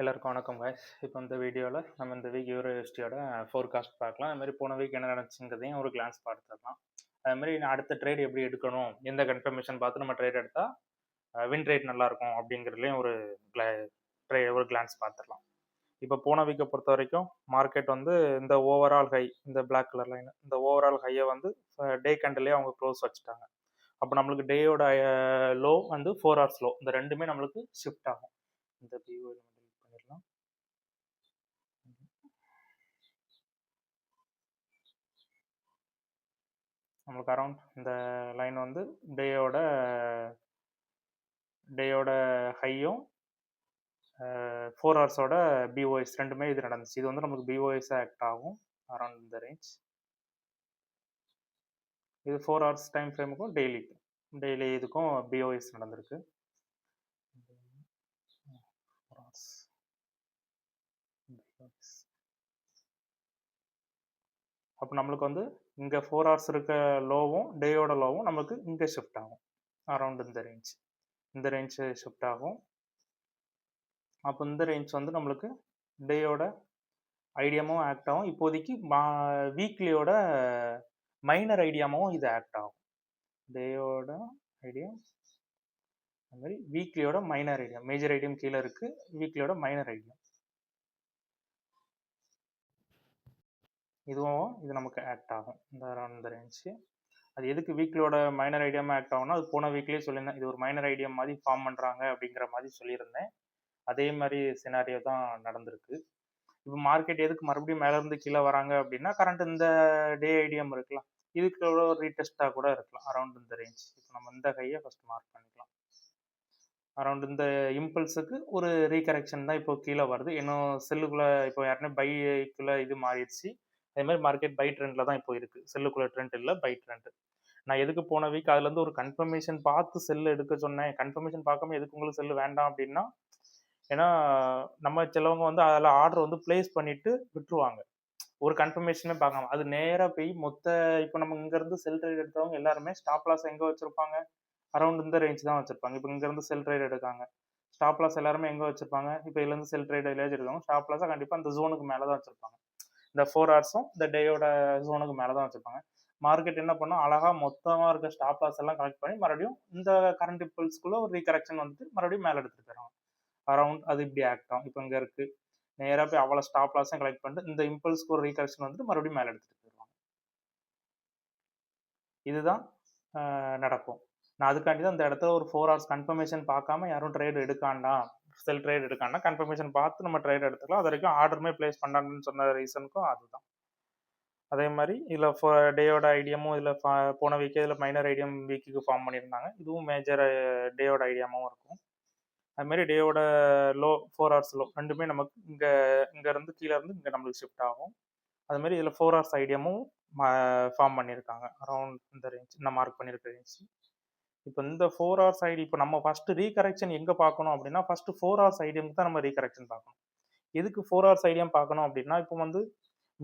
எல்லாருக்கும் வணக்கம் guys. இப்போ இந்த வீடியோவில் நம்ம இந்த வீக் யூரோஸ்டியோட ஃபோர்காஸ்ட் பார்க்கலாம். அது மாதிரி போன வீக் என்ன நடந்துச்சுங்கிறதையும் ஒரு கிளான்ஸ் பார்த்துடலாம். அது மாதிரி நான் அடுத்த ட்ரேட் எப்படி எடுக்கணும், எந்த கன்ஃபர்மேஷன் பார்த்து நம்ம ட்ரேட் எடுத்தால் வின் ரேட் நல்லா இருக்கும் அப்படிங்கிறதுலையும் ஒரு கிளான்ஸ் பார்த்துடலாம். இப்போ போன வீக்கை பொறுத்த வரைக்கும் மார்க்கெட் வந்து இந்த ஓவரால் ஹை, இந்த பிளாக் கலர் லைன், இந்த ஓவரால் ஹையை வந்து டே கேண்டிலே அவங்க க்ளோஸ் வச்சுட்டாங்க. அப்போ நம்மளுக்கு டேயோட லோ வந்து 4 hours லோ, இந்த ரெண்டுமே நம்மளுக்கு ஷிஃப்ட் ஆகும். இந்த வியூ பண்ணிடலாம். நம்மளுக்கு அரௌண்ட் இந்த லைன் வந்து டேயோட ஹையும் 4 ஹவர்ஸோட பிஓஎஸ் ரெண்டுமே இது நடந்துச்சு. இது வந்து நமக்கு பிஓஎஸ் ஆக்ட் ஆகும் அரௌண்ட் இந்த ரேஞ்ச். இது 4 ஹவர்ஸ் டைம் ஃப்ரேமுக்கும் டெய்லி இதுக்கும் பிஓஎஸ் நடந்திருக்கு. அப்போ நம்மளுக்கு வந்து இங்கே 4 ஹவர்ஸ் இருக்க லோவும் டேயோட லோவும் நம்மளுக்கு இங்கே ஷிஃப்ட் ஆகும் அரௌண்ட் இந்த ரேஞ்ச் ஷிஃப்ட் ஆகும். அப்போ இந்த ரேஞ்ச் வந்து நம்மளுக்கு டேயோட ஐடியாமும் ஆக்ட் ஆகும். இப்போதைக்கு வீக்லியோட மைனர் ஐடியாமும் இது ஆக்ட் ஆகும். டேயோட ஐடியா அது மாதிரி வீக்லியோட மைனர் ஐடியா, மேஜர் ஐடியம் கீழே இருக்கு, வீக்லியோட மைனர் ஐடியா இதுவும் இது நமக்கு ஆக்ட் ஆகும் இந்த ரேஞ்சு. அது எதுக்கு வீக்லியோட மைனர் ஐடியாமா ஆக்ட் ஆகும்னா, அது போன வீக்லேயே சொல்லியிருந்தேன், இது ஒரு மைனர் ஐடியா மாதிரி ஃபார்ம் பண்ணுறாங்க அப்படிங்கிற மாதிரி சொல்லியிருந்தேன். அதே மாதிரி சினாரியோ தான் நடந்திருக்கு. இப்போ மார்க்கெட் எதுக்கு மறுபடியும் மேலேருந்து கீழே வராங்க அப்படின்னா, கரண்ட் இந்த டே ஐடியம் இருக்கலாம், இதுக்கு ஒரு ரீடெஸ்ட்டாக கூட இருக்கலாம் அரௌண்ட் இந்த ரேஞ்ச். இப்போ நம்ம இந்த கையை ஃபஸ்ட் மார்க் பண்ணிக்கலாம். அரௌண்ட் இந்த இம்பல்ஸுக்கு ஒரு ரீகரெக்ஷன் தான் இப்போ கீழே வருது. இன்னும் செல்லுக்குள்ளே இப்போ யாருமே பைக்குள்ளே இது மாறிடுச்சு. அதே மாதிரி மார்க்கெட் பை ட்ரெண்டில் தான் இப்போ இருக்குது, செல்லுக்குள்ளே ட்ரெண்ட் இல்லை, பை ட்ரெண்ட். நான் எதுக்கு போன வீக் அதுலேருந்து ஒரு கன்ஃபர்மேஷன் பார்த்து செல்லு எடுக்க சொன்னேன். கன்ஃபர்மேஷன் பார்க்காம எதுக்கு உங்களுக்கு செல்லு வேண்டாம் அப்படின்னா, ஏன்னா நம்ம சிலவங்க வந்து அதில் ஆர்டர் வந்து பிளேஸ் பண்ணிட்டு விட்டுருவாங்க ஒரு கன்ஃபர்மேஷனே பார்க்காம. அது நேராக போய் இப்போ நம்ம இங்கேருந்து செல் ட்ரேட் எடுத்தவங்க எல்லாருமே ஸ்டாப் லாஸ் எங்கே வச்சுருப்பாங்க, அரௌண்ட் இந்த ரேஞ்ச் தான் வச்சுருப்பாங்க. இப்போ இங்கேருந்து செல் ட்ரேட் எடுக்காங்க, ஸ்டாப் லாஸ் எல்லாருமே எங்கே வச்சுருப்பாங்க, இப்போ இதுலேருந்து செல் ட்ரேட் எல்லாம் எடுக்காங்க, ஸ்டாப் லாஸாக கண்டிப்பாக இந்த ஜோனுக்கு மேலே தான் வச்சுருப்பாங்க. இந்த 4 ஹவர்ஸும் இந்த டேயோட ஜோனுக்கு மேலே தான் வச்சுருப்பாங்க. மார்க்கெட் என்ன பண்ணும், அழகாக மொத்தமாக இருக்க ஸ்டாப் லாஸ் எல்லாம் கலெக்ட் பண்ணி மறுபடியும் இந்த கரண்ட் இம்பல்ஸ்குள்ளே ஒரு ரீகரெக்ஷன் வந்துட்டு மறுபடியும் மேலே எடுத்துகிட்டு போயிடுவாங்க அரௌண்ட். அது இப்படி ஆக்ட் ஆகும். இப்போ இங்கே இருக்குது, நேராக போய் அவ்வளோ ஸ்டாப் லாஸும் கலெக்ட் பண்ணிட்டு இந்த இம்பல்ஸ்க்கு ஒரு ரீகரெக்ஷன் வந்துட்டு மறுபடியும் மேலே எடுத்துகிட்டு போயிடுவாங்க. இதுதான் நடக்கும். நான் அதுக்காண்டி தான் இந்த இடத்துல ஒரு 4 ஹவர்ஸ் கன்ஃபர்மேஷன் பார்க்காம யாரும் ட்ரேட் எடுக்காண்டாம், செல் ட்ரேட் எடுக்காண்டா, கன்ஃபர்மேஷன் பார்த்து நம்ம ட்ரேட் எடுத்துக்கலாம். அது வரைக்கும் ஆர்டருமே பிளேஸ் பண்ணாங்கன்னு சொன்ன ரீசனுக்கும் அதுதான். அதே மாதிரி இதில் டேயோட ஐடியாமும் இதில் போன வீக்கே இதில் மைனர் ஐடியம் வீக்குக்கு ஃபார்ம் பண்ணியிருந்தாங்க. இதுவும் மேஜர் டேயோட ஐடியாமும் இருக்கும். அதுமாரி டேயோட லோ 4 ஹவர்ஸ் லோ ரெண்டுமே நமக்கு இங்கேருந்து கீழே இருந்து இங்கே நம்மளுக்கு ஷிஃப்ட் ஆகும். அதுமாரி இதில் 4 ஹவர்ஸ் ஐடியாமும் ஃபார்ம் பண்ணியிருக்காங்க அரௌண்ட் இந்த ரேஞ்ச், நான் மார்க் பண்ணியிருக்க ரேஞ்ச். இப்போ இந்த 4 ஹவர்ஸ் ஐடி இப்போ நம்ம ஃபஸ்ட்டு ரீகரெக்ஷன் எங்கே பார்க்கணும் அப்படின்னா, ஃபஸ்ட்டு 4 ஹவர்ஸ் ஐடியமுக்கு தான் நம்ம ரீகரெக்ஷன் பார்க்கணும். எதுக்கு 4 ஹவர்ஸ் ஐடியம் பார்க்கணும் அப்படின்னா, இப்போ வந்து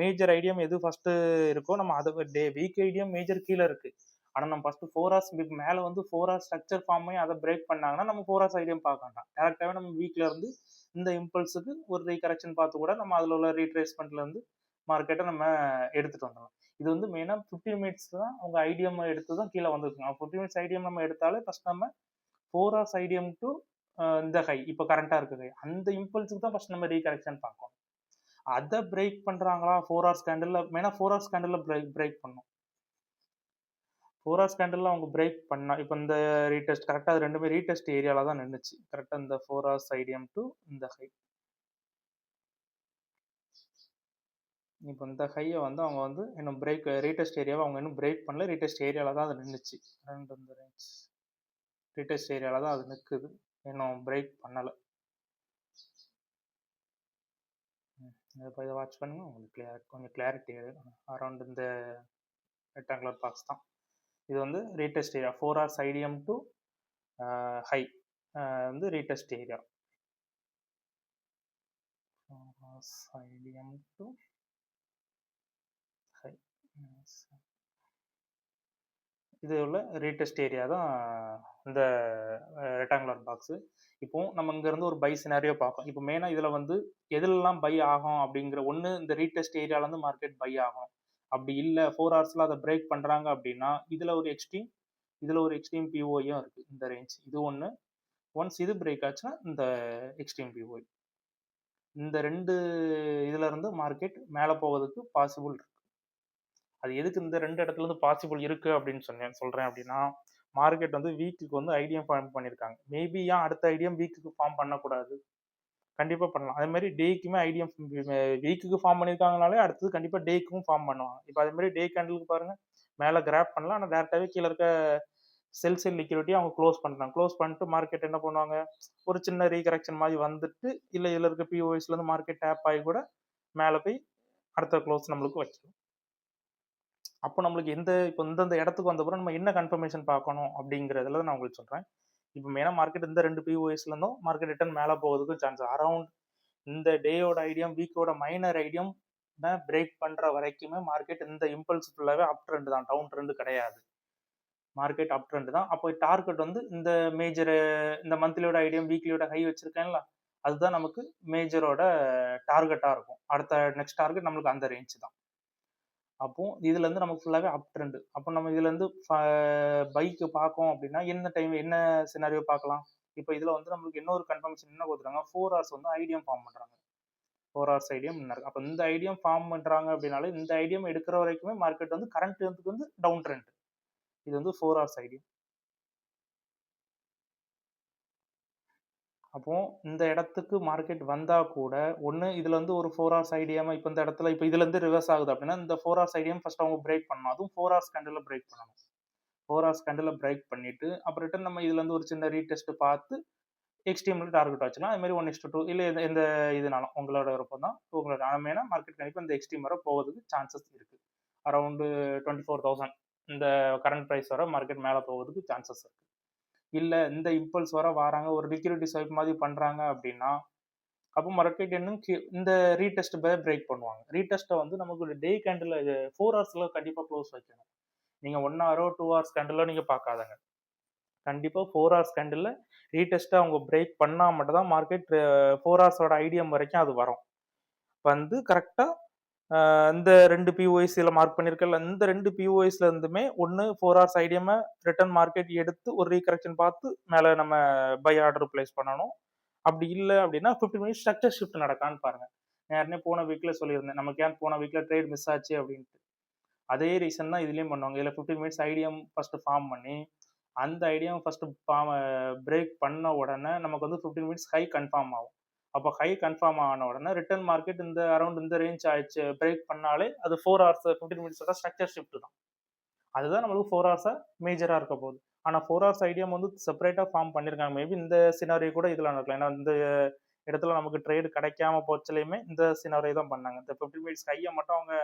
மேஜர் ஐடியம் எது ஃபஸ்ட்டு இருக்கோ நம்ம அதை வீக் ஐடியம் மேஜர் கீழே இருக்குது. ஆனால் நம்ம ஃபஸ்ட்டு 4 ஹவர்ஸ் மேலே வந்து 4 ஹவர்ஸ் ஸ்ட்ரக்சர் ஃபார்ம் பண்ணி அதை பிரேக் பண்ணாங்கன்னா நம்ம 4 ஹவர்ஸ் ஐடியம் பார்க்க வேண்டாம். டேரெக்டாகவே நம்ம வீக்கில் இருந்து இந்த இம்பல்ஸுக்கு ஒரு ரீகரெக்ஷன் பார்த்து கூட நம்ம அதில் உள்ள ரீட்ரேஸ்மெண்ட்லேருந்து மார்க்கெட்டை நம்ம எடுத்துகிட்டு வந்துடலாம். இது வந்து மெயினாக 15 மினிட்ஸ் தான் அவங்க ஐடியம் எடுத்து தான் கீழே வந்துருக்குங்க. 15 மினிட்ஸ் ஐடியம் நம்ம எடுத்தாலே ஃபஸ்ட் நம்ம 4 ஹவர்ஸ் ஐடியம் டு இந்த ஹை இப்போ கரண்ட்டாக இருக்குது அந்த இம்பல்ஸுக்கு தான் ஃபஸ்ட் நம்ம ரீகரெக்ஷன் பார்க்கணும். அதை பிரேக் பண்ணுறாங்களா 4 ஹவர்ஸ் கேண்டில், மெயினாக 4 ஹவர்ஸ் கேண்டில் பிரேக் பண்ணும். 4 ஹவர்ஸ் கேண்டில் அவங்க பிரேக் பண்ணா இப்போ இந்த ரீடெஸ்ட் கரெக்டாக அது ரெண்டுமே ரீடெஸ்ட் ஏரியாவில் தான் நின்றுச்சு கரெக்டாக இந்த 4 ஹவர்ஸ் ஐடியம் டு இந்த ஹை. இப்போ இந்த ஹையை வந்து அவங்க வந்து இன்னும் ரீடெஸ்ட் ஏரியாவை அவங்க இன்னும் பிரேக் பண்ணல, ரீடெஸ்ட் ஏரியாவில் தான் அது நின்றுச்சு. ரெண்டு இந்த ரேஞ்ச் ரீடெஸ்ட் ஏரியாவில் தான் அது நிற்குது, இன்னும் பிரேக் பண்ணலை. இப்போ இதை வாட்ச் பண்ணுங்க, உங்களுக்கு கொஞ்சம் கிளாரிட்டி அரௌண்ட் இந்த ரெக்டாங்குலர் பாக்ஸ் தான். இது வந்து ரீடெஸ்ட் ஏரியா 4 ஹவர்ஸ் ஐடியம் டு ஹை வந்து ரீடெஸ்ட் ஏரியா. 4 ஹவர்ஸ் ஐடியம் டு ஹை. இது உள்ள ரீடெஸ்ட் ஏரியா தான் இந்த ரெக்டாங்குலர் பாக்ஸு. இப்போ நம்ம இங்கேருந்து ஒரு பை சினாரியோ பார்ப்போம். இப்போ மெயினாக இதில் வந்து எதுலலாம் பை ஆகும் அப்படிங்கிற ஒன்று இந்த ரீடெஸ்ட் ஏரியாவிலேருந்து மார்க்கெட் பை ஆகும். அப்படி இல்லை 4 ஹவர்ஸில் அதை பிரேக் பண்ணுறாங்க அப்படின்னா இதில் ஒரு எக்ஸ்ட்ரீம் பிஓயும் இருக்குது இந்த ரேஞ்ச். இது ஒன்று. ஒன்ஸ் இது பிரேக் ஆச்சுன்னா இந்த எக்ஸ்ட்ரீம் பிஓ. இந்த 2 இதுல இருந்து மார்க்கெட் மேலே போவதுக்கு பாசிபிள் இருக்கு. அது எதுக்கு இந்த 2 இடத்துல இருந்து பாசிபிள் இருக்கு அப்படின்னு சொல்றேன் அப்படின்னா மார்க்கெட் வந்து வீக்குக்கு வந்து ஐடியம் ஃபார்ம் பண்ணியிருக்காங்க. மேபி ஏன் அடுத்த ஐடியம் வீக்குக்கு ஃபார்ம் பண்ணக்கூடாது? கண்டிப்பா பண்ணலாம். அதே மாதிரி டேக்குமே ஐடியம் வீக்குக்கு ஃபார்ம் பண்ணியிருக்காங்கனாலே அடுத்தது கண்டிப்பா டேக்கும் ஃபார்ம் பண்ணுவாங்க. இப்போ அதே மாதிரி டே கேண்டலுக்கு பாருங்க மேலே கிராப் பண்ணலாம், ஆனால் டேரக்டாகவே கீழே இருக்க செல் லிக்விடிட்டி அவங்க க்ளோஸ் பண்ணுறாங்க. க்ளோஸ் பண்ணிட்டு மார்க்கெட் என்ன பண்ணுவாங்க, ஒரு சின்ன ரீகரெக்ஷன் மாதிரி வந்துட்டு இல்லை இதில் இருக்க பிஓஎஸ்லேருந்து மார்க்கெட் டேப் ஆகி கூட மேலே போய் அடுத்த க்ளோஸ் நம்மளுக்கு வச்சிடும். அப்போ நம்மளுக்கு இப்போ இந்தந்த இடத்துக்கு வந்தப்பறம் நம்ம என்ன கன்ஃபர்மேஷன் பார்க்கணும் அப்படிங்கிறதுல நான் உங்களுக்கு சொல்கிறேன். இப்போ மெயினாக மார்க்கெட் இந்த 2 பிஓஎஸ்லேருந்தும் மார்க்கெட் ரிட்டர்ன் மேலே போகிறதுக்கு சான்ஸ் அரௌண்ட் இந்த டேயோட ஐடியம் வீக்கோட மைனர் ஐடியம் பிரேக் பண்ணுற வரைக்குமே மார்க்கெட் இந்த இம்பல்ஸ் ஃபுல்லாகவே அப் ட்ரெண்ட் தான், டவுன் ட்ரெண்ட் கிடையாது. மார்க்கெட் அப் ட்ரெண்ட் தான். அப்போ டார்கெட் வந்து இந்த மேஜர் இந்த மந்த்லியோட ஐடியம் வீக்லியோட ஹை வச்சிருக்கேன்ல, அதுதான் நமக்கு மேஜரோட டார்கெட்டாக இருக்கும். அடுத்த நெக்ஸ்ட் டார்கெட் நம்மளுக்கு அந்த ரேஞ்ச் தான். அப்போ இதுல இருந்து நமக்கு ஃபுல்லாவே அப் ட்ரெண்ட். அப்போ நம்ம இதுல இருந்து பைக்கு பார்க்கோம் அப்படின்னா என்ன சினாரியோ பார்க்கலாம். இப்போ இதுல வந்து நம்மளுக்கு இன்னொரு கன்ஃபர்மேஷன் என்ன கொடுத்துறாங்க, 4 ஹவர்ஸ் வந்து ஐடியம் ஃபார்ம் பண்றாங்க. 4 ஹவர்ஸ் ஐடியம் இருக்கு. அப்போ இந்த ஐடியம் ஃபார்ம் பண்றாங்க அப்படின்னாலே இந்த ஐடியம் எடுக்கிற வரைக்குமே மார்க்கெட் வந்து கரண்ட் வந்து டவுன் ட்ரெண்ட். இது வந்து 4 ஹவர்ஸ் ஐடியம். அப்போ இந்த இடத்துக்கு மார்க்கெட் வந்தா கூட ஒன்று இதுல இருந்து ஒரு 4 ஹவர்ஸ் ஐடியாம இப்போ இந்த இடத்துல இப்போ இதுல இருந்து ரிவர்ஸ் ஆகுது அப்படின்னா இந்த 4 ஹவர்ஸ் ஐடியம் ஃபர்ஸ்ட் அவங்க பிரேக் பண்ணணும். அதுவும் 4 ஹவர்ஸ் கேண்டில் பிரேக் பண்ணணும். 4 ஹவர்ஸ் கேண்டில் பிரேக் பண்ணிட்டு அப்புறம் ரிட்டன் நம்ம இதுல இருந்து ஒரு சின்ன ரீடெஸ்ட் பார்த்து எக்ஸ்ட்ரீம்ல டார்கெட் வச்சுக்கலாம். அது மாதிரி 1:2 இல்லை எந்த இதுனாலும் உங்களோட விருப்பம் தான். உங்களோட ஆனமையான மார்க்கெட் கண்டிப்பாக இந்த எக்ஸ்ட்ரீம் வர போகிறதுக்கு சான்சஸ் இருக்கு. அரௌண்டு 24,000 இந்த கரண்ட் ப்ரைஸ் வர மார்க்கெட் மேலே போகிறதுக்கு சான்சஸ் இருக்கு. இல்லை இந்த இம்பல்ஸ் வராங்க ஒரு லிக்விடிட்டி ஸ்வைப் மாதிரி பண்ணுறாங்க அப்படின்னா அப்போ மார்க்கெட் இன்னும் இந்த ரீடெஸ்ட் பிரேக் பண்ணுவாங்க. ரீடெஸ்ட்டை வந்து நமக்கு டே கேண்டில் 4 ஹவர்ஸில் கண்டிப்பாக க்ளோஸ் வைக்கணும். நீங்கள் 1 ஹவரோ 2 ஹவர்ஸ் கேண்டிலோ நீங்கள் பார்க்காதங்க. கண்டிப்பாக 4 ஹவர்ஸ் கேண்டில் ரீடெஸ்ட்டை அவங்க பிரேக் பண்ணால் மட்டும் தான் மார்க்கெட் 4 ஹவர்ஸோட ஐடியம் வரைக்கும் அது வரும். வந்து கரெக்டாக இந்த 2 பிஓஎஸ்ல மார்க் பண்ணியிருக்கல இந்த 2 பிஓஎஸ்ல இருந்துமே ஒன்று 4 ஹவர்ஸ் ஐடியமை ரிட்டர்ன் மார்க்கெட் எடுத்து ஒரு ரீகரெக்ஷன் பார்த்து மேலே நம்ம பை ஆர்டர் பிளேஸ் பண்ணணும். அப்படி இல்லை அப்படின்னா 15 மினிட்ஸ் ஸ்ட்ரக்சர் ஷிஃப்ட் நடக்கான்னு பாருங்க. நான் போன வீக்ல சொல்லியிருந்தேன் நமக்கு ஏன் போன வீக்ல ட்ரேட் மிஸ் ஆச்சு அப்படின்ட்டு. அதே ரீசன் தான் இதுலேயும் பண்ணுவாங்க. இதில் 15 மினிட்ஸ் ஐடியம் ஃபர்ஸ்ட் ஃபார்ம் பண்ணி அந்த ஐடியாவை ஃபர்ஸ்ட் பிரேக் பண்ண உடனே நமக்கு வந்து 15 மினிட்ஸ் ஹை கன்ஃபார்ம் ஆகும். அப்போ ஹை கன்ஃபார்ம் ஆன உடனே ரிட்டர்ன் மார்க்கெட் இந்த அரௌண்ட் இந்த ரேஞ்ச் ஆயிடுச்சு பிரேக் பண்ணாலே அது 4 ஹவர்ஸ் 15 மினிட்ஸோட ஸ்ட்ரக்சர் ஷிஃப்ட் தான். அதுதான் நம்மளுக்கு 4 ஹவர்ஸாக மேஜராக இருக்க போகுது. ஆனால் 4 ஹவர்ஸ் ஐடியா வந்து செப்பரேட்டாக ஃபார்ம் பண்ணியிருக்காங்க. மேபி இந்த சினாரியோ கூட இதில் நடக்கலாம். ஏன்னா இந்த இடத்துல நமக்கு ட்ரேடு கிடைக்காம போச்சுலையுமே இந்த சினாரியோ தான் பண்ணாங்க. இந்த 15 மினிட்ஸ் ஹையை மட்டும் அவங்க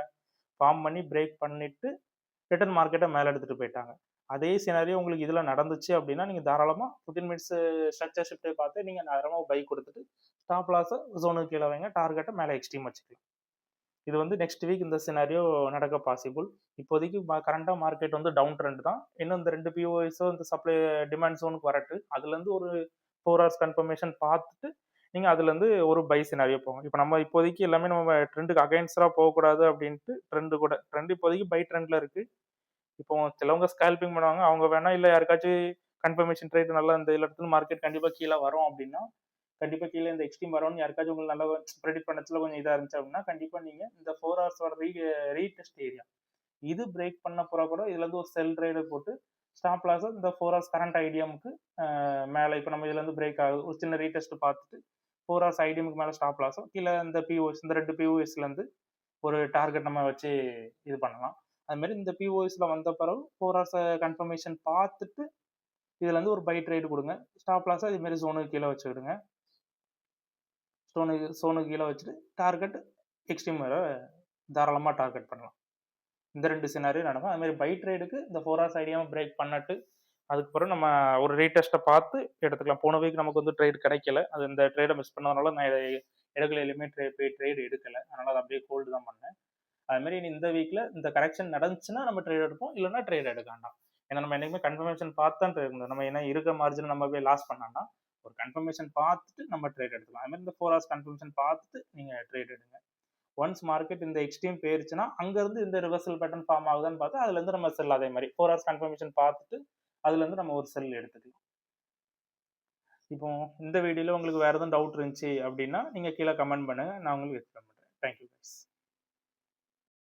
ஃபார்ம் பண்ணி பிரேக் பண்ணிட்டு ரிட்டர்ன் மார்க்கெட்டை மேலே எடுத்துகிட்டு போயிட்டாங்க. அதே சினாரியோ உங்களுக்கு இதில் நடந்துச்சு அப்படின்னா நீங்கள் தாராளமாக 15 மினிட்ஸ் ஸ்ட்ரக்சர் ஷிஃப்ட்டை பார்த்து நீங்கள் தாராளமாக பை கொடுத்துட்டு ஸ்டாப் லாஸை ஜோனுக்கு கீழே வைங்க, டார்கெட்டை மேலே எக்ஸ்ட்ரீம் வச்சுக்கலாம். இது வந்து நெக்ஸ்ட் வீக் இந்த சினாரியோ நடக்க பாசிபிள். இப்போதைக்கு கரண்டாக மார்க்கெட் வந்து டவுன் ட்ரெண்ட் தான். இன்னும் இந்த 2 பிஓஎஸோ இந்த சப்ளை டிமாண்ட் ஜோனுக்கு வரட்டு அதுலேருந்து ஒரு 4 ஹவர்ஸ் கன்ஃபர்மேஷன் பார்த்துட்டு நீங்கள் அதுலேருந்து ஒரு பை சினாரியோ போங்க. இப்போ நம்ம இப்போதைக்கு எல்லாமே நம்ம ட்ரெண்டுக்கு அகைன்ஸ்டாக போகக்கூடாது அப்படின்ட்டு ட்ரெண்ட் இப்போதைக்கு பை ட்ரெண்டில் இருக்குது. இப்போ சிலவங்க ஸ்கேல்பிங் பண்ணுவாங்க, அவங்க வேணா இல்லை யாருக்காச்சும் கன்ஃபர்மேஷன் ட்ரேட் நல்லா இந்த இடத்துல மார்க்கெட் கண்டிப்பாக கீழே வரும் அப்படின்னா கண்டிப்பாக கீழே இந்த எக்ஸ்ட்ரீம் வரும்னு யாருக்காச்சும் உங்களுக்கு நல்லா ப்ரெடிக்ட் பண்ணச்சுல கொஞ்சம் இதாக இருந்துச்சு அப்படின்னா கண்டிப்பாக நீங்கள் இந்த 4 ஹவர்ஸோட ரீடெஸ்ட் ஏரியா இது பிரேக் பண்ண போகிற கூட இதுலேருந்து ஒரு செல் ட்ரேடு போட்டு ஸ்டாப் லாஸை இந்த 4 ஹவர்ஸ் கரண்ட் ஐடியமுக்கு மேலே இப்போ நம்ம இதுலேருந்து பிரேக் ஆகுது ஒரு சின்ன ரீடெஸ்ட் பார்த்துட்டு 4 ஹவர்ஸ் ஐடியமுக்கு மேலே ஸ்டாப் லாஸும் கீழே இந்த பிஓஎஸ் இந்த 2 பிஓஎஸ்லேருந்து ஒரு டார்கெட் நம்ம வச்சு இது பண்ணலாம். அது மாதிரி இந்த பிஓஎஸ்ல வந்த பிறகு 4 ஹவர்ஸ் கன்ஃபர்மேஷன் பார்த்துட்டு இதுல இருந்து ஒரு பை ட்ரேட் கொடுங்க. ஸ்டாப் லாஸை இது மாதிரி ஜோனுக்கு கீழே வச்சுக்கிடுங்க. சோனுக்கு கீழே வச்சுட்டு டார்கெட் எக்ஸ்ட்ரீம் வர தாராளமாக டார்கெட் பண்ணலாம். இந்த 2 சினாரியோ நடக்கும். அது மாதிரி பை ட்ரேடுக்கு இந்த 4 ஹவர்ஸ் ஐடியாவை பிரேக் பண்ணிட்டு அதுக்கப்புறம் நம்ம ஒரு ரீடெஸ்ட்டை பார்த்து எடுத்துக்கலாம். போன வீக் நமக்கு வந்து ட்ரேட் கிடைக்கல. அது இந்த ட்ரேடை மிஸ் பண்ணதுனால நான் இடத்துல எதுவுமே ட்ரேட் எடுக்கலை. அதனால அதை அப்படியே ஹோல்டு தான் பண்ணேன். அது மாதிரி இந்த வீக்ல இந்த கரெக்ஷன் நடந்துச்சுன்னா நம்ம ட்ரேட் எடுப்போம், இல்லைன்னா ட்ரேட் எடுக்க வேண்டாம். ஏன்னா நம்ம என்னைக்குமே கன்ஃபர்மேஷன் பார்த்து தான் ட்ரேட் பண்ணணும். நம்ம ஏன்னா இருக்க மார்ஜின் நம்ம போய் லாஸ் பண்ணோம்னா ஒரு கன்ஃபர்மேஷன் பார்த்துட்டு நம்ம ட்ரேட் எடுத்துக்கலாம். அது மாதிரி இந்த 4 ஹவர்ஸ் கன்ஃபர்மேஷன் பார்த்துட்டு நீங்க ட்ரேட் எடுங்க. ஒன்ஸ் மார்க்கெட் இந்த எக்ஸ்ட்ரீம் போயிருச்சுன்னா அங்கேருந்து இந்த ரிவர்சல் பேட்டர்ன் ஃபார்ம் ஆகுதான்னு பார்த்து அதுலேருந்து நம்ம செல் அதே மாதிரி 4 ஹவர்ஸ் கன்ஃபர்மேஷன் பார்த்துட்டு அதுலேருந்து நம்ம ஒரு செல் எடுத்துக்கலாம். இப்போ இந்த வீடியோவில் உங்களுக்கு வேறு எதுவும் டவுட் இருந்துச்சு அப்படின்னா நீங்கள் கீழே கமெண்ட் பண்ணுங்கள், நான் உங்களுக்கு எக்ஸ்பிளைன் பண்ணுறேன். Thank you guys.